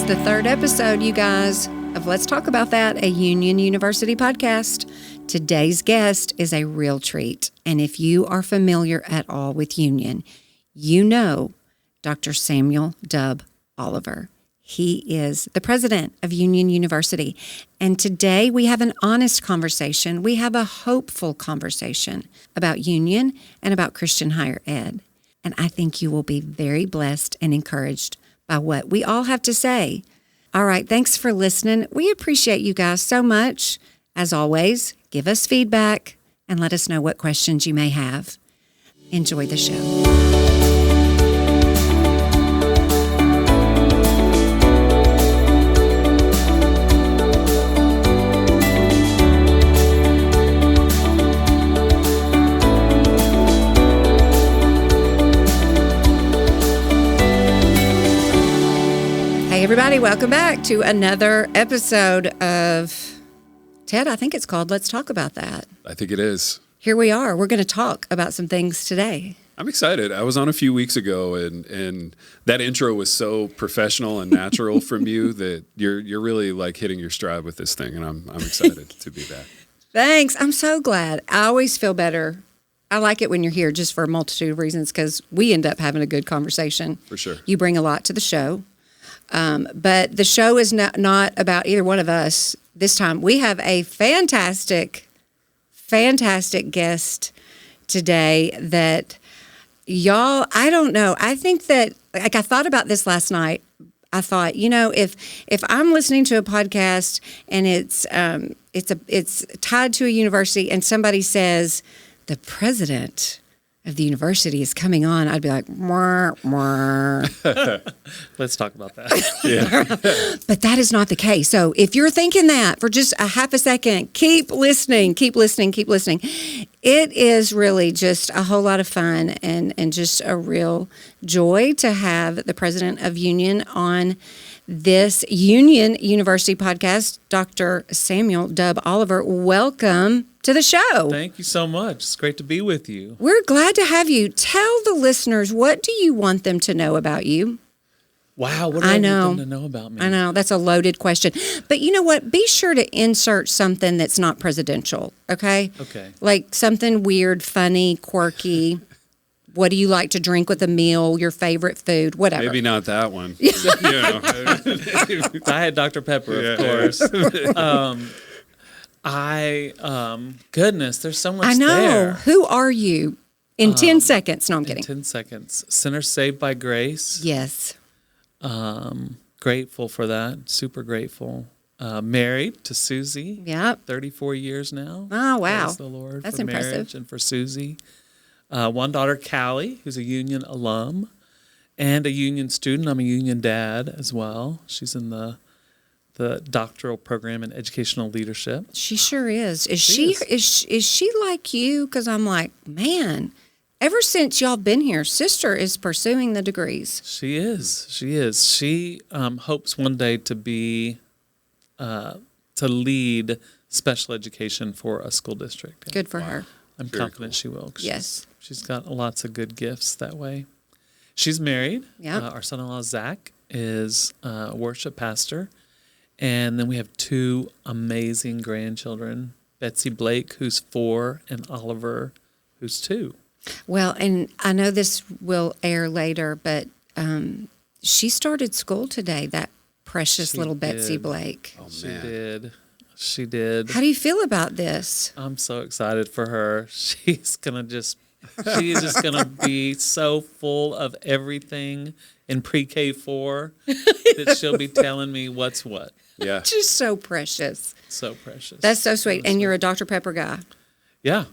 the third episode, you guys, of Let's Talk About That, a Union University podcast. Today's guest is a real treat. And if you are familiar at all with Union, you know Dr. Samuel Dub Oliver. He is the president of Union University. And today we have an honest conversation. We have a hopeful conversation about Union and about Christian higher ed. And I think you will be very blessed and encouraged by what we all have to say. All right, thanks for listening. We appreciate you guys so much. As always, give us feedback and let us know what questions you may have. Enjoy the show. Hey, everybody, welcome back to another episode of, Ted, I think it's called Let's Talk About That. I think it is. Here we are. We're going to talk about some things today. I'm excited. I was on a few weeks ago, and that intro was so professional and natural from you that you're really like hitting your stride with this thing, and I'm excited to be back. Thanks. I'm so glad. I always feel better. I like it when you're here just for a multitude of reasons because we end up having a good conversation. For sure. You bring a lot to the show. But the show is not about either one of us this time. We have a fantastic guest today that y'all, I don't know. I think that, like, I thought about this last night. I thought, you know, if I'm listening to a podcast and it's tied to a university and somebody says the president of the university is coming on, I'd be like, mwah, mwah. Let's talk about that. Yeah. But that is not the case. So if you're thinking that for just a half a second, keep listening. It is really just a whole lot of fun and just a real joy to have the president of Union on this Union University podcast, Dr. Samuel Dub Oliver. Welcome to the show. Thank you so much. It's great to be with you. We're glad to have you. Tell the listeners, what do you want them to know about you? Wow, what do I want them to know about me? I know, that's a loaded question. But you know what? Be sure to insert something that's not presidential, okay? Okay. Like something weird, funny, quirky. What do you like to drink with a meal? Your favorite food? Whatever. Maybe not that one. Diet Dr. Pepper, of course. Goodness, there's so much I know. there. Who are you? In 10 seconds. No, I'm In kidding. 10 seconds. Sinner saved by grace. Yes. Grateful for that. Super grateful. Married to Susie. Yep. 34 years now. Oh, wow. Praise the Lord That's for impressive. marriage and for Susie. One daughter, Callie, who's a Union alum and a Union student. I'm a Union dad as well. She's in the doctoral program in educational leadership. She sure is. Is She she like you? Because I'm like, man, ever since y'all been here, sister is pursuing the degrees. She is. She hopes one day to be to lead special education for a school district. Good for her. I'm Very confident she will. 'Cause Yes. she's got lots of good gifts that way. She's married. Yeah. Our son-in-law Zach is a worship pastor, and then we have two amazing grandchildren: Betsy Blake, who's 4, and Oliver, who's 2. Well, and I know this will air later, but she started school today, that precious She little Betsy did. Blake. Oh, She man. did. She did. How do you feel about this? I'm so excited for her. She's just gonna be so full of everything in pre-K 4 that she'll be telling me what's what. Yeah. Just so precious. So precious. That's so sweet. And you're a Dr. Pepper guy. Yeah.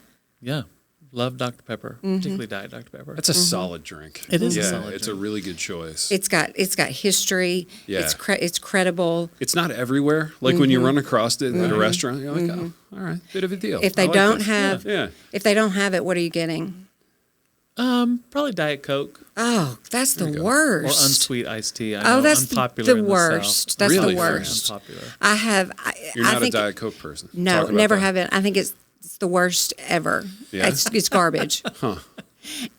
Love Dr. Pepper, particularly Diet Dr. Pepper. That's a solid drink. It is a Yeah, solid it's a drink. really good choice. It's got history. Yeah. It's credible. It's not everywhere. Like when you run across it at a restaurant, you're like, oh, all right, bit of a deal. If they I like don't this. have Yeah. if they don't have it, what are you getting? Probably Diet Coke Oh, that's the you go. or worst. unsweet iced tea. I know, Oh, that's unpopular the in worst. South. That's Really? the worst. Unpopular. You're I not a think Diet Coke person. no, Talk about never that. have it. I think it's the worst ever. Yeah? It's garbage. Huh.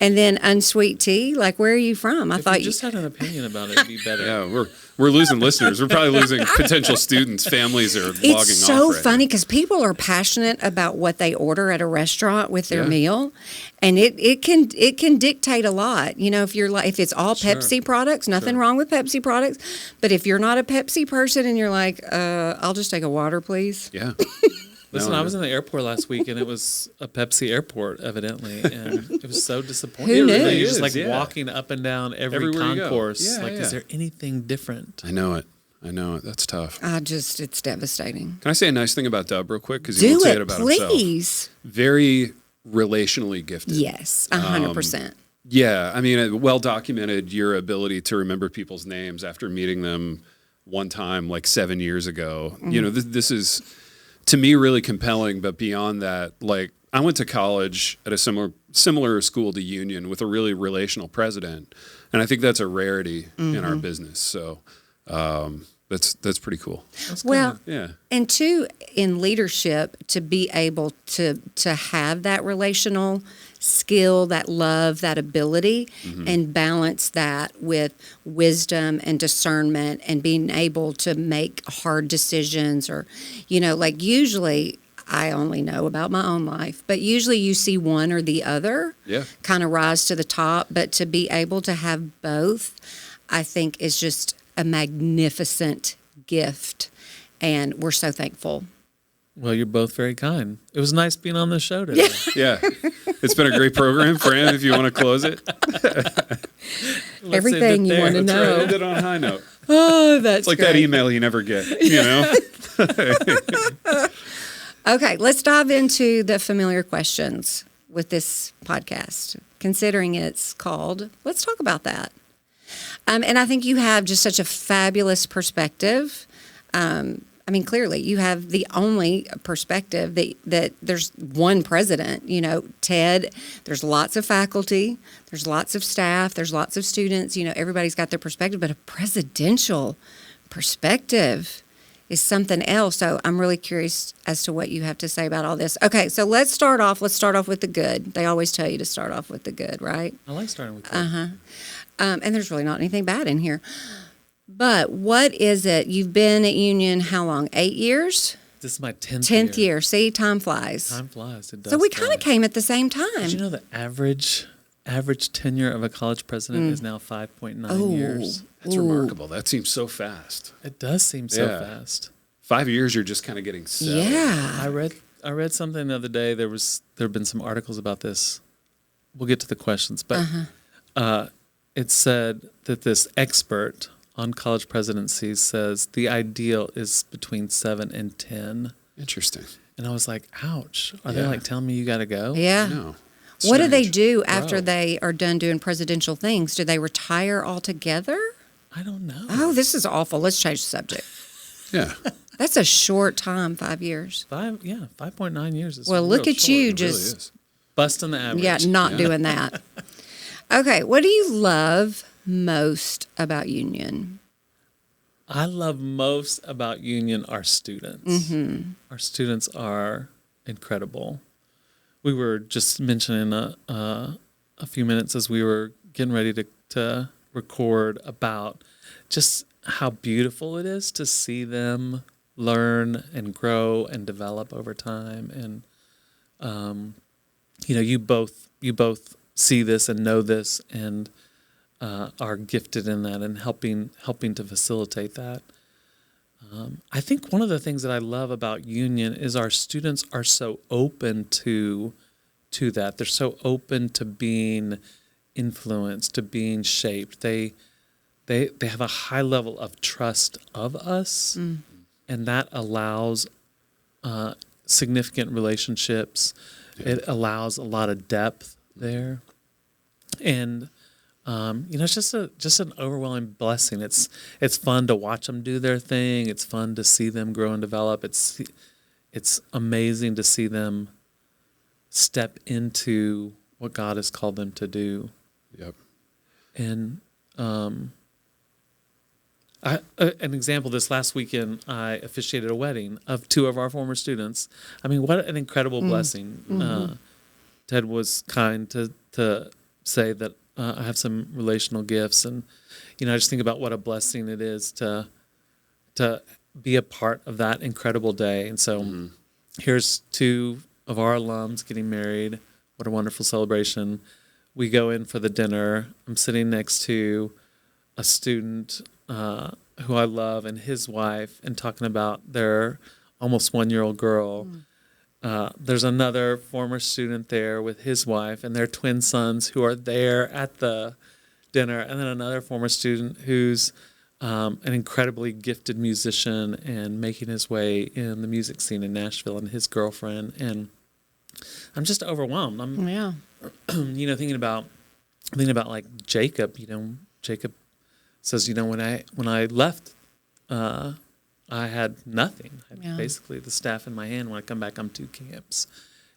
And then unsweet tea. Like, where are you from? I If thought you just had an opinion about it, it'd be better. Yeah, we're losing listeners. We're probably losing potential students. Families are logging off. It's so right funny now. because people are passionate about what they order at a restaurant with their Yeah. meal, and it can dictate a lot. You know, if it's all Sure. Pepsi products, nothing wrong with Pepsi products, but if you're not a Pepsi person and you're like, I'll just take a water, please. Yeah. Listen, No, I was in the airport last week, and it was a Pepsi airport, evidently, and it was so disappointing. Who It knew? really It is, is, like yeah. walking up and down every Everywhere you go. concourse. Yeah, like, yeah. is there anything different? I know it. That's tough. It's devastating. Can I say a nice thing about Dub real quick? Because he Do won't say it it, about himself. please. Very relationally gifted. Yes, 100%. Yeah, I mean, well documented your ability to remember people's names after meeting them one time, like 7 years ago. You know, this is to me really compelling. But beyond that, like I went to college at a similar school to Union with a really relational president, and I think that's a rarity in our business. So that's pretty cool. Well, Yeah. and two, in leadership, to be able to have that relational skill, that love, that ability, and balance that with wisdom and discernment and being able to make hard decisions, or, you know, like usually I only know about my own life, but usually you see one or the other Yeah. kind of rise to the top, but to be able to have both, I think is just a magnificent gift, and we're so thankful. Well, you're both very kind. It was nice being on the show today. Yeah. It's been a great program, Fran, if you want to close it. Let's Everything end it you there. want to That's right. know. End it on a high note. Oh, that's It's like that email you never get, you know? Okay, let's dive into the familiar questions with this podcast, considering it's called Let's Talk About That. And I think you have just such a fabulous perspective. I mean, clearly, you have the only perspective that there's one president, you know, Ted. There's lots of faculty, there's lots of staff, there's lots of students, you know, everybody's got their perspective, but a presidential perspective is something else. So I'm really curious as to what you have to say about all this. Okay, so let's start off with the good. They always tell you to start off with the good, right? I like starting with that. And there's really not anything bad in here. But what is it? You've been at Union how long? 8 years? This is my 10th, 10th year. See, time flies. Time flies. It does. So we kind fly. of came at the same time. Did you know the average tenure of a college president is now 5.9 years? That's remarkable. That seems so fast. It does seem so Yeah. fast. 5 years, you're just kind of getting settled. Yeah. I read something the other day. There have been some articles about this. We'll get to the questions, but it said that this expert on college presidencies says the ideal is between 7 and 10. Interesting. And I was like, ouch. Are they Yeah. like telling me you got to go? Yeah. No. What do they Strange. do after Wow. they are done doing presidential things? Do they retire altogether? I don't know. Oh, this is awful. Let's change the subject. Yeah. That's a short time, 5 years. 5.9 years is Well, real look at short. you It really just, is. Busting the average. yeah, not doing that. Okay, what do you love most about Union? I love most about Union our students. Our students are incredible. We were just mentioning a few minutes as we were getting ready to record about just how beautiful it is to see them learn and grow and develop over time. And you know, you both see this and know this and are gifted in that and helping to facilitate that. I think one of the things that I love about Union is our students are so open to that. They're so open to being influenced, to being shaped. They have a high level of trust of us, and that allows significant relationships. It allows a lot of depth there, and you know, it's just an overwhelming blessing. It's fun to watch them do their thing. It's fun to see them grow and develop. It's amazing to see them step into what God has called them to do. Yep. And an example, this last weekend, I officiated a wedding of 2 of our former students. I mean, what an incredible blessing. Ted was kind to say that I have some relational gifts, and I just think about what a blessing it is to be a part of that incredible day. And so here's two of our alums getting married. What a wonderful celebration. We go in for the dinner. I'm sitting next to a student who I love and his wife, and talking about their almost 1-year-old girl. There's another former student there with his wife and their twin sons who are there at the dinner, and then another former student who's an incredibly gifted musician and making his way in the music scene in Nashville, and his girlfriend. And I'm just overwhelmed. I'm Yeah. thinking about like Jacob. Jacob says, when I left, I had nothing. I had basically the staff in my hand. When I come back, I'm 2 camps.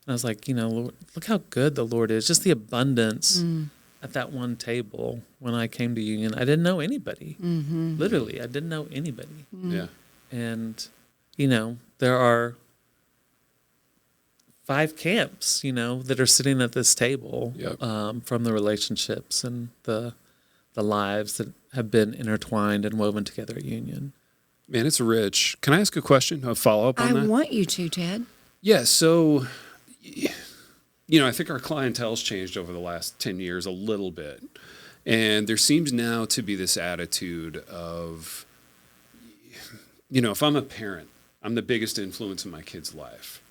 And I was like, Lord, look how good the Lord is. Just the abundance at that one table. When I came to Union, I didn't know anybody. Literally, I didn't know anybody. Yeah. And, there are 5 camps, that are sitting at this table. Yep. From the relationships and the lives that have been intertwined and woven together at Union. Man, it's rich. Can I ask a question, a follow-up on that? I want you to, Ted. Yeah, so, I think our clientele's changed over the last 10 years a little bit. And there seems now to be this attitude of, if I'm a parent, I'm the biggest influence in my kid's life.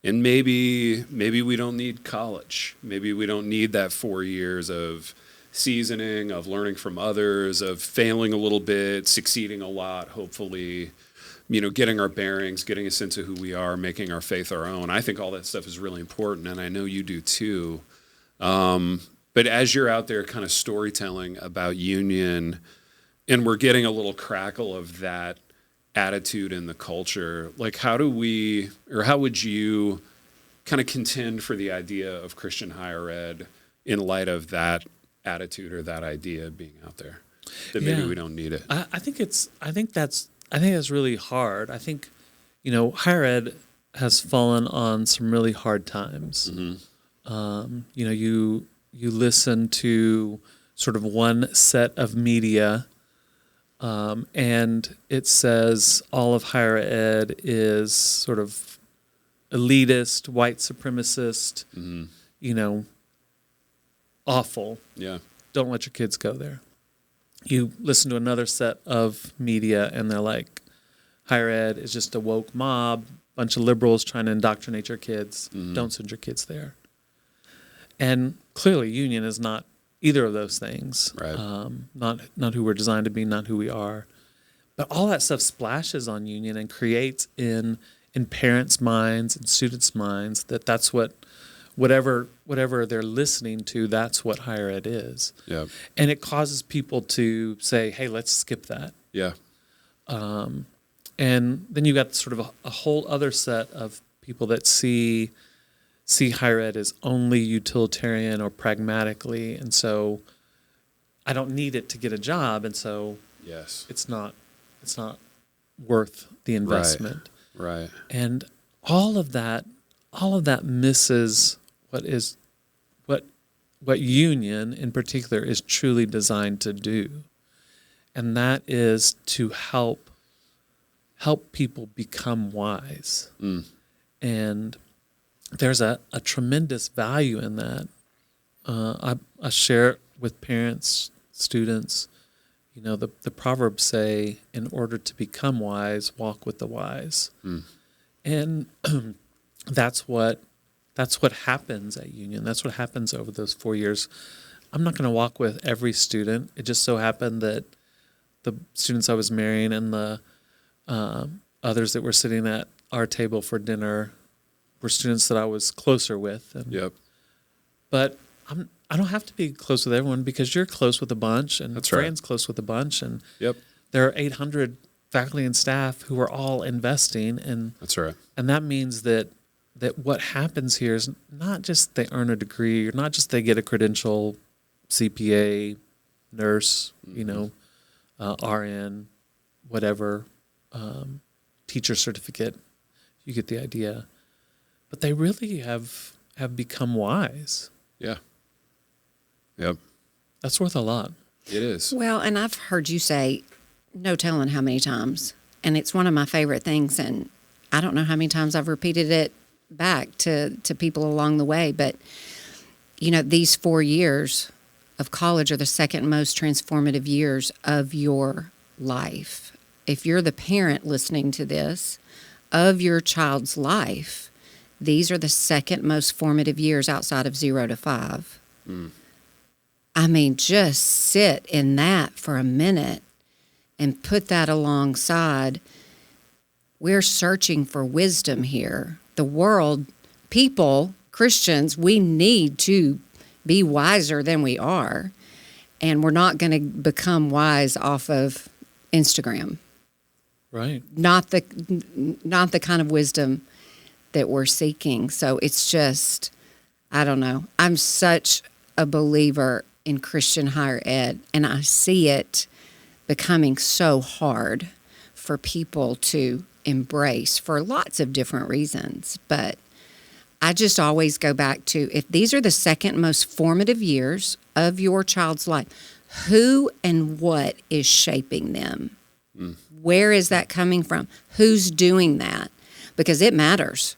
And maybe we don't need college. Maybe we don't need that 4 years of seasoning, of learning from others, of failing a little bit, succeeding a lot, hopefully, getting our bearings, getting a sense of who we are, making our faith our own. I think all that stuff is really important, and I know you do too. But as you're out there kind of storytelling about Union, and we're getting a little crackle of that attitude in the culture, like how would you kind of contend for the idea of Christian higher ed in light of that attitude or that idea being out there, that maybe we don't need it? I think that's really hard. I think, higher ed has fallen on some really hard times. You listen to sort of one set of media, and it says all of higher ed is sort of elitist, white supremacist, awful. Yeah. Don't let your kids go there. You listen to another set of media, and they're like, higher ed is just a woke mob, bunch of liberals trying to indoctrinate your kids. Don't send your kids there. And clearly, Union is not either of those things. Right. Not who we're designed to be, not who we are. But all that stuff splashes on Union and creates in parents' minds and students' minds that's what whatever they're listening to, that's what higher ed is. Yeah. And it causes people to say, hey, let's skip that. Yeah. And then you got sort of a whole other set of people that see higher ed as only utilitarian or pragmatically, and so I don't need it to get a job, and so Yes. it's not worth the investment. Right. And all of that misses what Union in particular is truly designed to do. And that is to help people become wise. And there's a tremendous value in that. I share it with parents, students. The Proverbs say, in order to become wise, walk with the wise. And that's what happens at Union. That's what happens over those 4 years. I'm not going to walk with every student. It just so happened that the students I was marrying and the others that were sitting at our table for dinner were students that I was closer with. Yep. But I don't have to be close with everyone, because you're close with a bunch, and That's right. Fran's close with a bunch, and Yep. there are 800 faculty and staff who are all investing, and That's right. that means that what happens here is not just they earn a degree, or not just they get a credential, CPA, nurse, RN, whatever, teacher certificate. You get the idea. But they really have become wise. Yeah. Yep. That's worth a lot. It is. Well, and I've heard you say, no telling how many times. And it's one of my favorite things. And I don't know how many times I've repeated it back to people along the way. But, you know, these 4 years of college are the second most transformative years of your life. If you're the parent listening to this, of your child's life, these are the second most formative years outside of 0 to 5. I mean, just sit in that for a minute and put that alongside. We're searching for wisdom here. The world, people, Christians, we need to be wiser than we are. And we're not going to become wise off of Instagram. Right. Not the kind of wisdom that we're seeking. So it's just, I don't know. I'm such a believer in Christian higher ed, and I see it becoming so hard for people to embrace for lots of different reasons. But I just always go back to, if these are the second most formative years of your child's life, who and what is shaping them? Where is that coming from? Who's doing that? Because it matters.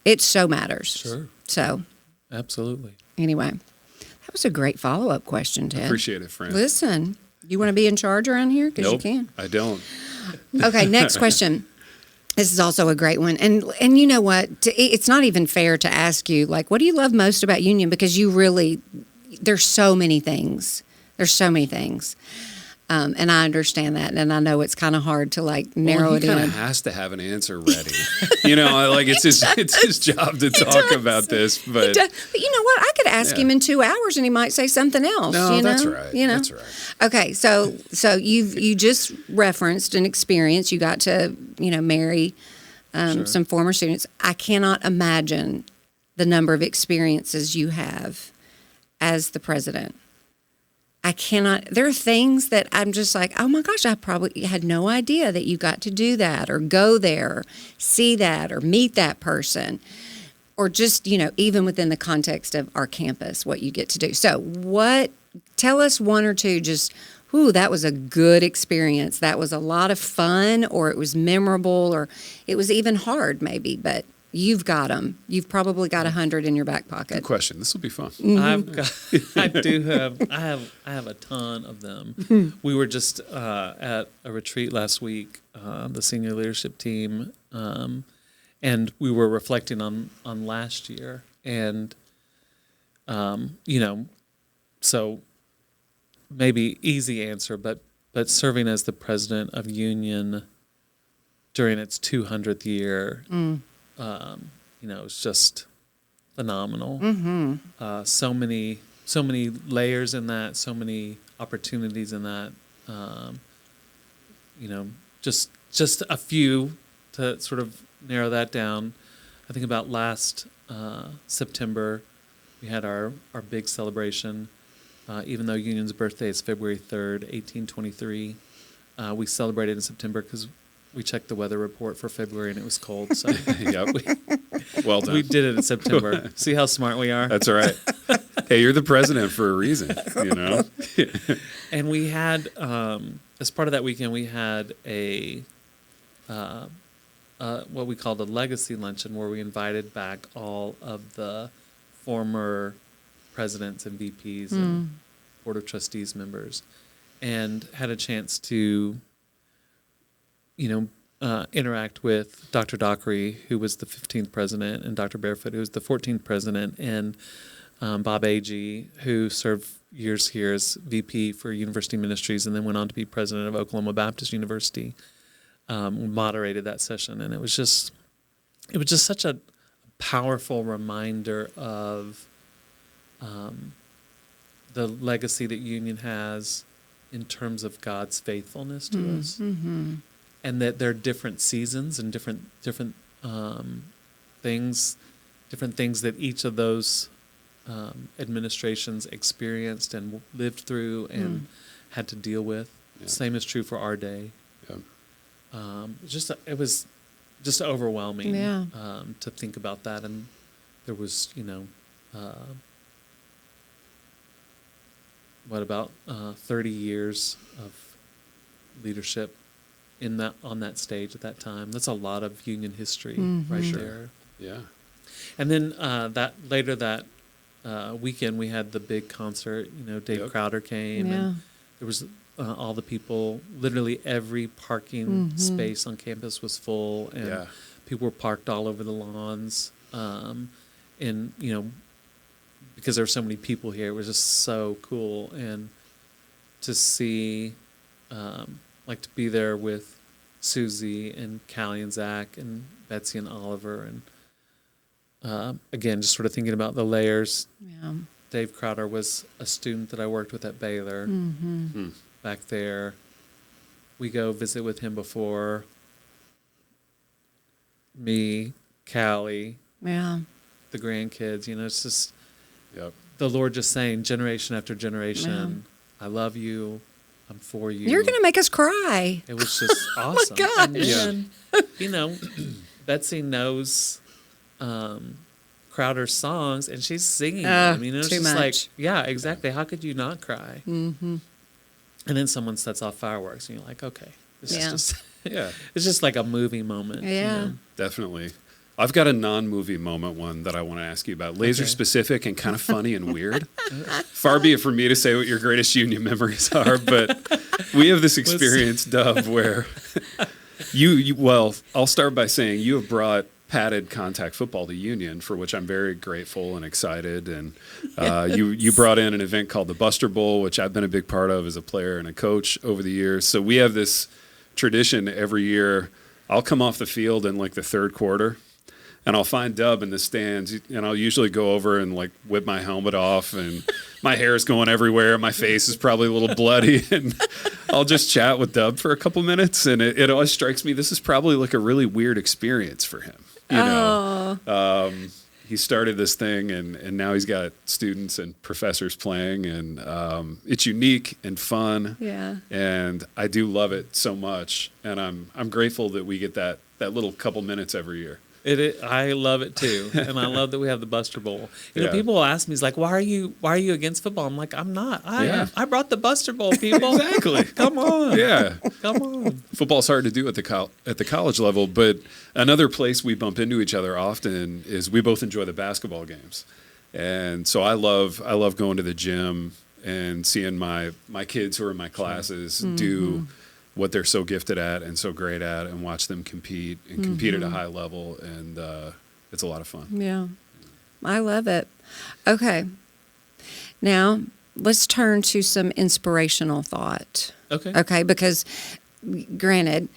It so matters. Sure. So, Absolutely. anyway, that was a great follow-up question, Ted. Appreciate it, friend. Listen, you want to be in charge around here? Because Nope, you can. I don't. Okay, next question. This is also a great one. And you know what? It's not even fair to ask you, like, what do you love most about Union? Because you really, there's so many things. There's so many things. And I understand that. And I know it's kind of hard to, like, narrow it He kind in. of has to have an answer ready. You know, like it's his job to talk about this. But But you know what? I could ask him in 2 hours and he might say something else. no, you know? that's right. You know? That's right. Okay, so you just referenced an experience. You got to, marry some former students. I cannot imagine the number of experiences you have as the president. I cannot. There are things that I'm just like, oh my gosh, I probably had no idea that you got to do that or go there, or see that or meet that person. Or just, even within the context of our campus, what you get to do. So tell us one or two just, that was a good experience. That was a lot of fun, or it was memorable, or it was even hard maybe, but you've got them. You've probably got 100 in your back pocket. Good question. This will be fun. I have a ton of them. We were just at a retreat last week, the senior leadership team, and we were reflecting on last year, and so maybe easy answer, but serving as the president of Union during its 200th year, it's just phenomenal. Mm-hmm. So many layers in that, so many opportunities in that. Just a few to sort of narrow that down. I think about last September, we had our big celebration. Even though Union's birthday is February 3rd, 1823, we celebrated in September because we checked the weather report for February and it was cold. So Yep. Well done. we did it in September. See how smart we are? That's all right. Hey, you're the president for a reason, And we had, as part of that weekend, we had a what we called a legacy luncheon where we invited back all of the former presidents and VPs and Board of Trustees members, and had a chance to, interact with Dr. Dockery, who was the 15th president, and Dr. Barefoot, who was the 14th president, and Bob Agee, who served years here as VP for University Ministries and then went on to be president of Oklahoma Baptist University, moderated that session. And it was just such a powerful reminder of the legacy that Union has in terms of God's faithfulness to us, and that there are different seasons and different things that each of those administrations experienced and lived through and had to deal with. Yeah. Same is true for our day. Yep. It was just overwhelming Yeah. to think about that, and there was about 30 years of leadership on that stage at that time. That's a lot of union history right there. Yeah. And then that weekend we had the big concert. Dave Crowder came, and there was all the people. Literally every parking space on campus was full, and people were parked all over the lawns. And because there were so many people here, it was just so cool, and to see, to be there with Susie and Callie and Zach and Betsy and Oliver, and again, just sort of thinking about the layers. Yeah. Dave Crowder was a student that I worked with at Baylor back there. We go visit with him before. Me, Callie, Yeah. the grandkids. It's just Yep. the Lord just saying, generation after generation, I love you. I'm for you. You're going to make us cry. It was just awesome. gosh. And then, Betsy knows Crowder's songs, and she's singing them. It's too just much. yeah, exactly. How could you not cry? Mm-hmm. And then someone sets off fireworks, and you're like, okay, this is just Yeah. it's just like a movie moment. Yeah. Definitely. I've got a non-movie moment one that I want to ask you about. Laser specific and kind of funny and weird. Far be it from me to say what your greatest union memories are, but we have this experience, Dove, where well, I'll start by saying you have brought padded contact football to Union, for which I'm very grateful and excited. And you brought in an event called the Buster Bowl, which I've been a big part of as a player and a coach over the years. So we have this tradition every year. I'll come off the field in like the third quarter, and I'll find Dub in the stands, and I'll usually go over and like whip my helmet off, and my hair is going everywhere. My face is probably a little bloody, and I'll just chat with Dub for a couple minutes, and it always strikes me this is probably like a really weird experience for him. He started this thing, and now he's got students and professors playing, and it's unique and fun. Yeah. And I do love it so much, and I'm grateful that we get that little couple minutes every year. I love it too, and I love that we have the Buster Bowl. People will ask me, "He's like, why are you against football?" I'm like, I'm not. I brought the Buster Bowl, people. Exactly. Come on. Yeah. Come on. Football's hard to do at the college level, but another place we bump into each other often is we both enjoy the basketball games, and so I love going to the gym and seeing my kids who are in my classes do what they're so gifted at and so great at, and watch them compete at a high level, and it's a lot of fun. Yeah. I love it. Okay. Now, let's turn to some inspirational thought. Okay. Okay, because granted,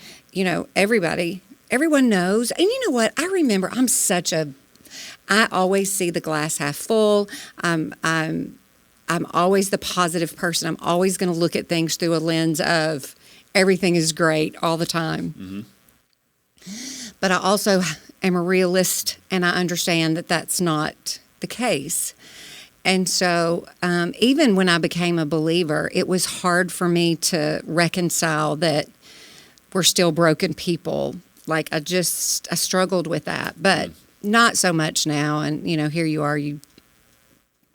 everyone knows, and you know what? I remember I always see the glass half full. I'm always the positive person. I'm always going to look at things through a lens of everything is great all the time. But I also am a realist, and I understand that that's not the case. And so even when I became a believer, it was hard for me to reconcile that we're still broken people. Like I struggled with that, but not so much now. And, here you are,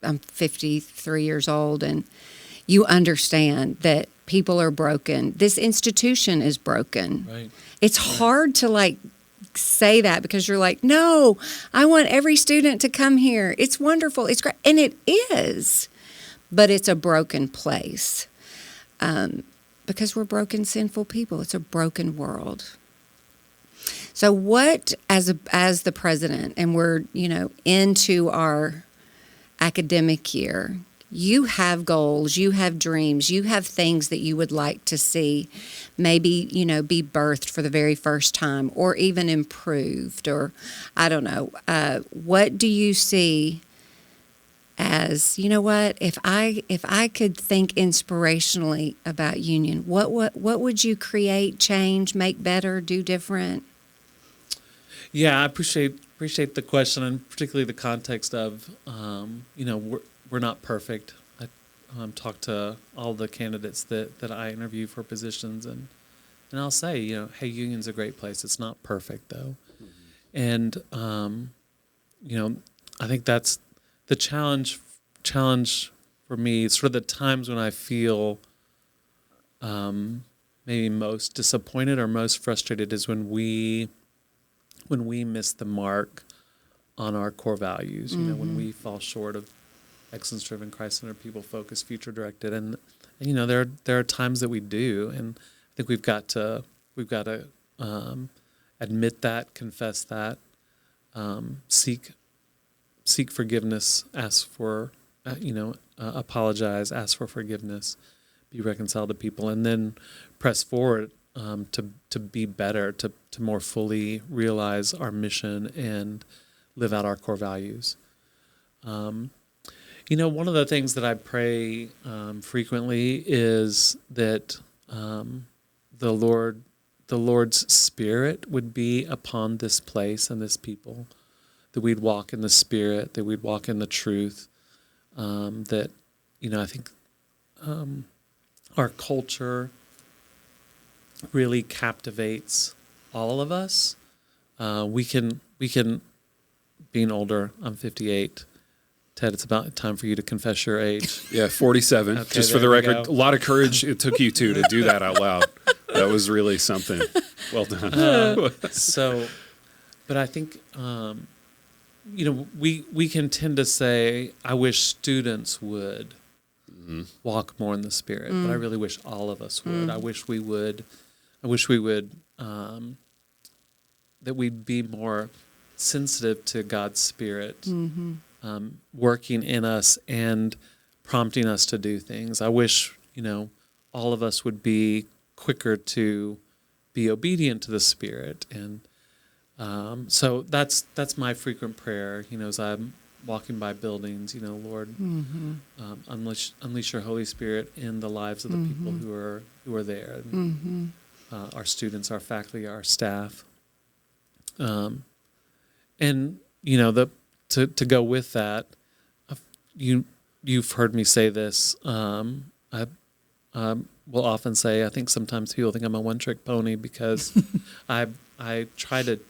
I'm 53 years old, and you understand that people are broken. This institution is broken. Right. It's hard to say that because you're like, no, I want every student to come here. It's wonderful. It's great. And it is, but it's a broken place because we're broken, sinful people. It's a broken world. So what, as the president, and we're, into our academic year, you have goals, you have dreams, you have things that you would like to see maybe, be birthed for the very first time or even improved, or I don't know. What do you see as, if I could think inspirationally about Union, what would you create, change, make better, do different? Yeah, I appreciate the question, and particularly the context of, we're not perfect. I talk to all the candidates that I interview for positions, and I'll say, hey, Union's a great place. It's not perfect, though. And, I think that's the challenge for me, sort of the times when I feel maybe most disappointed or most frustrated is when we miss the mark on our core values. You know, when we fall short of excellence-driven, Christ-centered, people-focused, future-directed, and you know there are times that we do, and I think we've got to admit that, confess that, seek forgiveness, ask for apologize, ask for forgiveness, be reconciled to people, and then press forward to be better, to more fully realize our mission and live out our core values. One of the things that I pray frequently is that the Lord's Spirit would be upon this place and this people, that we'd walk in the Spirit, that we'd walk in the truth, that, I think our culture really captivates all of us. We can, being older, I'm 58. Ted, it's about time for you to confess your age. Yeah, 47. Okay, just for the there we record, go. a lot of courage it took you two to do that out loud. That was really something. Well done. But I think, we can tend to say, I wish students would walk more in the Spirit, but I really wish all of us would. I wish we would, that we'd be more sensitive to God's Spirit working in us and prompting us to do things. I wish, all of us would be quicker to be obedient to the Spirit. And so that's my frequent prayer, as I'm walking by buildings, Lord, unleash your Holy Spirit in the lives of the people who are there, and, our students, our faculty, our staff. And to go with that, you've heard me say this. I will often say, I think sometimes people think I'm a one-trick pony because I try to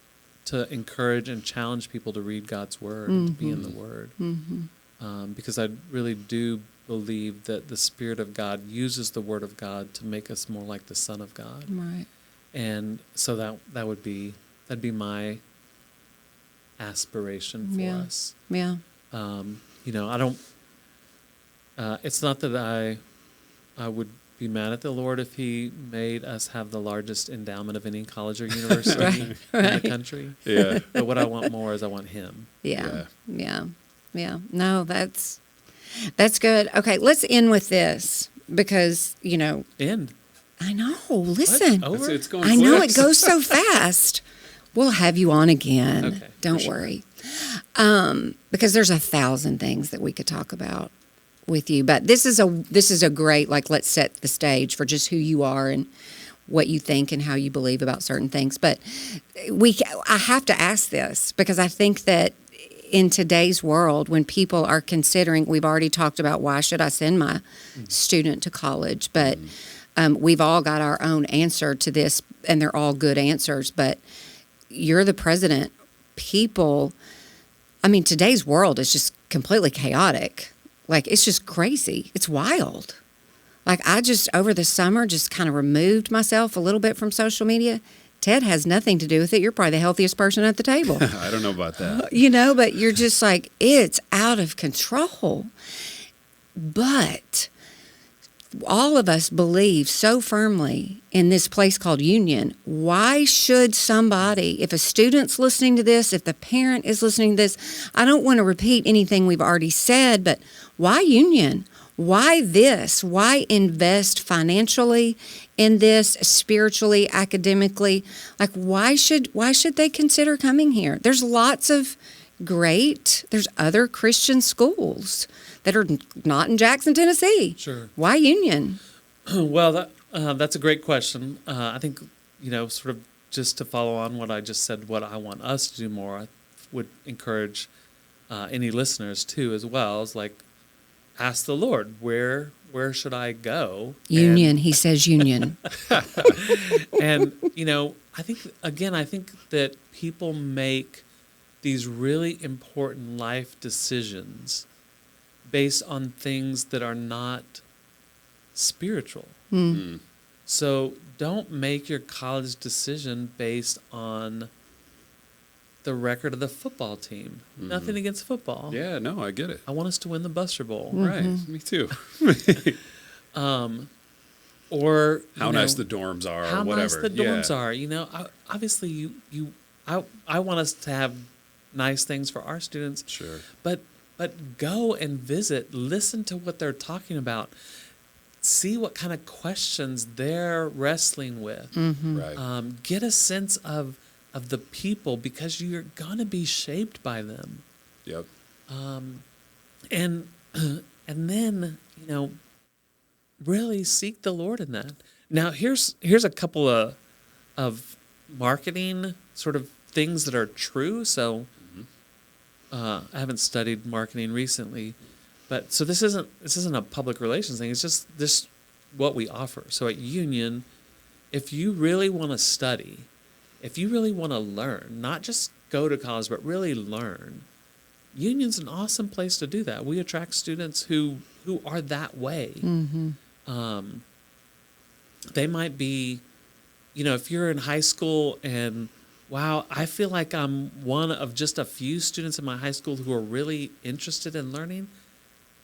encourage and challenge people to read God's Word and to be in the Word, because I really do believe that the Spirit of God uses the Word of God to make us more like the Son of God. Right. And so that'd be my aspiration for us. Yeah. I don't. It's not that I would be mad at the Lord if He made us have the largest endowment of any college or university in the country. Yeah. But what I want more is I want Him. Yeah. No, that's good. Okay, let's end with this because, End. I know. Listen. What? Over? It's going I know quick. it goes so fast. We'll have you on again. Okay, Don't for sure. worry. Because there's 1,000 things that we could talk about with you. But this is a great, let's set the stage for just who you are and what you think and how you believe about certain things. But I have to ask this because I think that in today's world, when people are considering, we've already talked about why should I send my student to college, but we've all got our own answer to this, and they're all good answers. But you're the president. Today's world is just completely chaotic. It's just crazy. It's wild. I just, over the summer, just kind of removed myself a little bit from social media. Ted has nothing to do with it. You're probably the healthiest person at the table. I don't know about that. But you're just it's out of control. But all of us believe so firmly in this place called Union. Why should somebody, if a student's listening to this, if the parent is listening to this, I don't want to repeat anything we've already said, but why Union? Why this? Why invest financially in this, spiritually, academically? Why should they consider coming here? There's there's other Christian schools that are not in Jackson, Tennessee. Sure. Why Union? Well, that's a great question. I think, sort of just to follow on what I just said, what I want us to do more, I would encourage any listeners too, as well, is ask the Lord, where should I go? Union. He says Union. And, I think that people make these really important life decisions based on things that are not spiritual. Mm. So don't make your college decision based on the record of the football team. Nothing against football. Yeah, no, I get it. I want us to win the Buster Bowl. Right, me too. Or How nice the dorms are, how or whatever. nice the dorms Yeah. are. Obviously, I want us to have nice things for our students. Sure. But go and visit. Listen to what they're talking about. See what kind of questions they're wrestling with. Right. Get a sense of the people, because you're gonna be shaped by them. Yep. And then really seek the Lord in that. Now here's a couple of marketing sort of things that are true. So I haven't studied marketing recently, but so this isn't a public relations thing. It's just this what we offer. So at Union, if you really want to study, if you really want to learn, not just go to college, but really learn, Union's an awesome place to do that. We attract students who are that way. They might be, if you're in high school and, wow, I feel like I'm one of just a few students in my high school who are really interested in learning,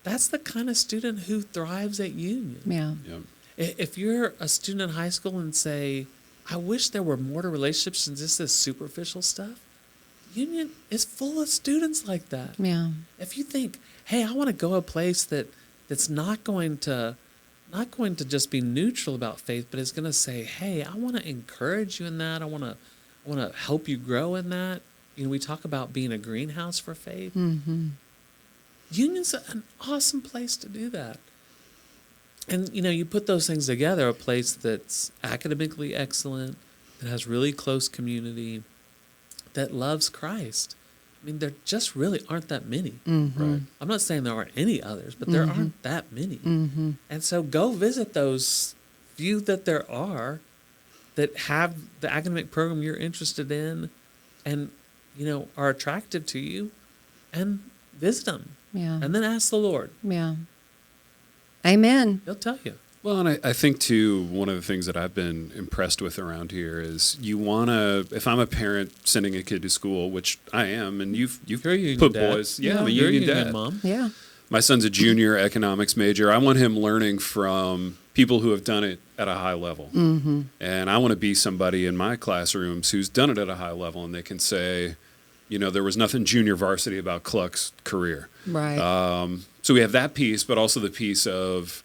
that's the kind of student who thrives at Union. Yeah. Yep. If you're a student in high school and say, I wish there were more to relationships than just this superficial stuff, Union is full of students like that. Yeah. If you think, hey, I want to go a place that's not going to just be neutral about faith, but is going to say, hey, I want to encourage you in that. I want to help you grow in that. We talk about being a greenhouse for faith. Union's an awesome place to do that. And, you put those things together, a place that's academically excellent, that has really close community, that loves Christ. I mean, there just really aren't that many. Right. I'm not saying there aren't any others, but there aren't that many. And so go visit those few that there are that have the academic program you're interested in and, are attractive to you, and visit them. Yeah. And then ask the Lord. Yeah. Amen. He'll tell you. Well, and I think, too, one of the things that I've been impressed with around here is you want to, if I'm a parent sending a kid to school, which I am, and you've You're a union put dad. boys. Yeah, I'm a You're union union dad. mom. Yeah. My son's a junior economics major. I want him learning from people who have done it at a high level. And I want to be somebody in my classrooms who's done it at a high level, and they can say, there was nothing junior varsity about Cluck's career. Right. So we have that piece, but also the piece of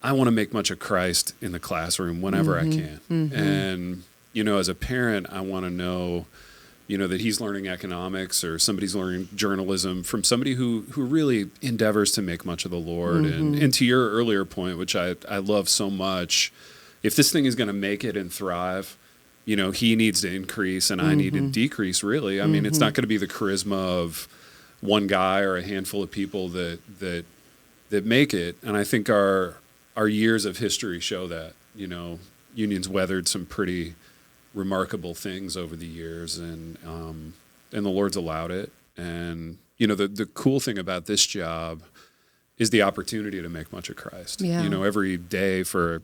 I want to make much of Christ in the classroom whenever I can. And, as a parent, I want to know, that he's learning economics or somebody's learning journalism from somebody who really endeavors to make much of the Lord. And to your earlier point, which I love so much, if this thing is going to make it and thrive, he needs to increase and I need to decrease, really. I mean, it's not going to be the charisma of one guy or a handful of people that make it. And I think our years of history show that. Union's weathered some pretty remarkable things over the years, and the Lord's allowed it. And the cool thing about this job is the opportunity to make much of Christ. Yeah. Every day for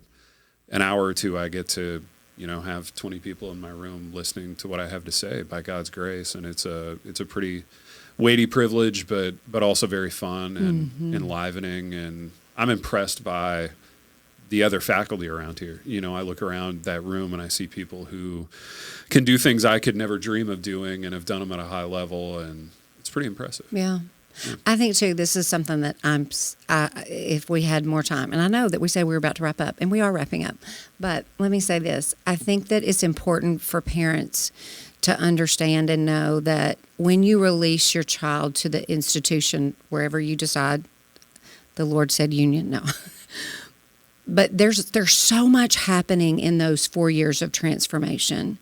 an hour or two, I get to have 20 people in my room listening to what I have to say by God's grace, and it's a pretty weighty privilege, but also very fun and enlivening. And I'm impressed by the other faculty around here. I look around that room and I see people who can do things I could never dream of doing and have done them at a high level, and it's pretty impressive. Yeah. I think, too, this is something that if we had more time, and I know that we say we're about to wrap up, and we are wrapping up, but let me say this. I think that it's important for parents to understand and know that when you release your child to the institution, wherever you decide, the Lord said Union, no. But there's so much happening in those 4 years of transformation,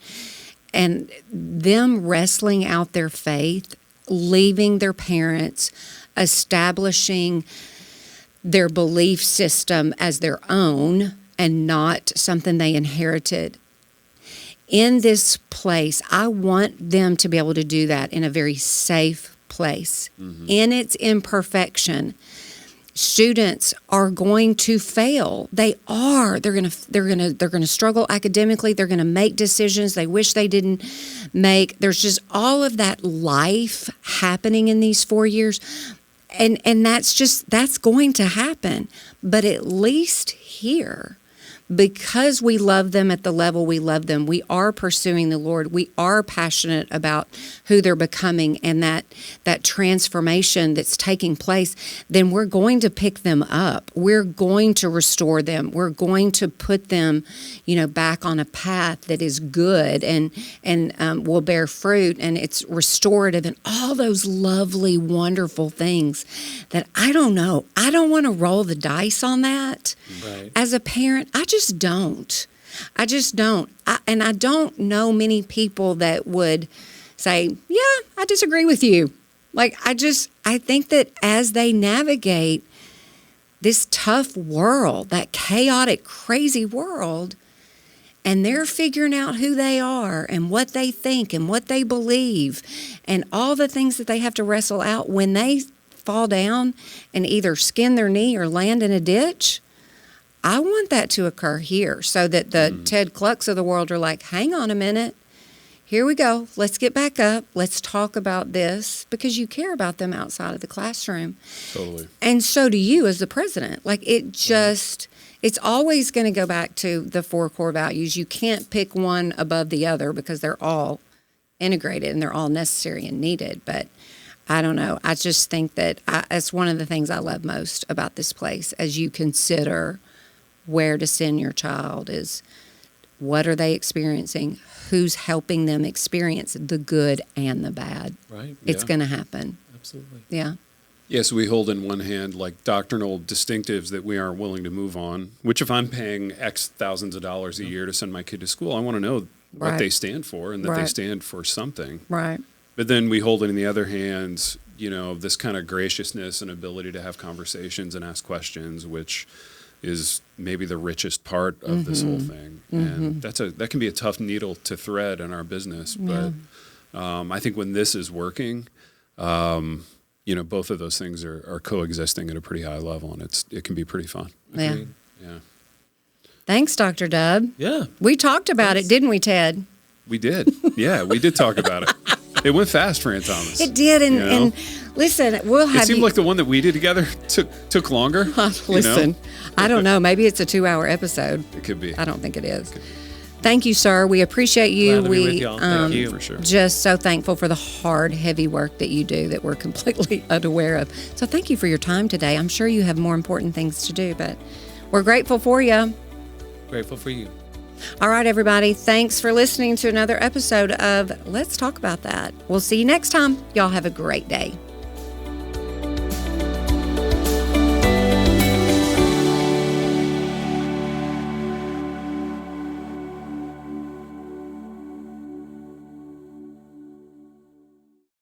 and them wrestling out their faith, leaving their parents, establishing their belief system as their own and not something they inherited. In this place, I want them to be able to do that in a very safe place. In its imperfection, students are going to fail. They are. They're going to struggle academically. They're going to make decisions they wish they didn't make. There's just all of that life happening in these 4 years. And that's going to happen. But at least here, because we love them at the level we love them, we are pursuing the Lord. We are passionate about who they're becoming and that transformation that's taking place, then we're going to pick them up. We're going to restore them. We're going to put them, back on a path that is good and will bear fruit, and it's restorative and all those lovely, wonderful things that I don't know. I don't want to roll the dice on that. Right. As a parent, I just don't. I don't know many people that would say, yeah, I disagree with you. I think that as they navigate this tough world, that chaotic, crazy world, and they're figuring out who they are and what they think and what they believe and all the things that they have to wrestle out when they fall down and either skin their knee or land in a ditch, I want that to occur here so that the Ted Klucks of the world are like, hang on a minute. Here we go. Let's get back up. Let's talk about this, because you care about them outside of the classroom. Totally. And so do you as the president. It's always going to go back to the 4 core values. You can't pick one above the other because they're all integrated and they're all necessary and needed. But I don't know. I just think that it's one of the things I love most about this place as you consider where to send your child is what are they experiencing? Who's helping them experience the good and the bad? Right. It's going to happen. Absolutely. Yeah. Yes, we hold in one hand like doctrinal distinctives that we aren't willing to move on, which if I'm paying X thousands of dollars a year to send my kid to school, I want to know what Right. they stand for and that they Right. stand for something. Right. But then we hold it in the other hand, this kind of graciousness and ability to have conversations and ask questions, which is maybe the richest part of this whole thing. And that can be a tough needle to thread in our business. But I think when this is working, both of those things are coexisting at a pretty high level, and it can be pretty fun. Yeah. Agreed. Yeah. Thanks, Dr. Dub. Yeah. We talked about it, didn't we, Ted? We did. Yeah, we did talk about it. It went fast for Aunt Thomas. It did. And listen, we'll have It seemed you. like the one that we did together took longer. Listen, I don't know. Maybe it's a 2-hour episode. It could be. I don't think it is. Thank you, sir. We appreciate you. Glad to be with We y'all. Thank you. For sure. just so thankful for the hard, heavy work that you do that we're completely unaware of. So thank you for your time today. I'm sure you have more important things to do, but we're grateful for you. Grateful for you. All right, everybody. Thanks for listening to another episode of Let's Talk About That. We'll see you next time. Y'all have a great day.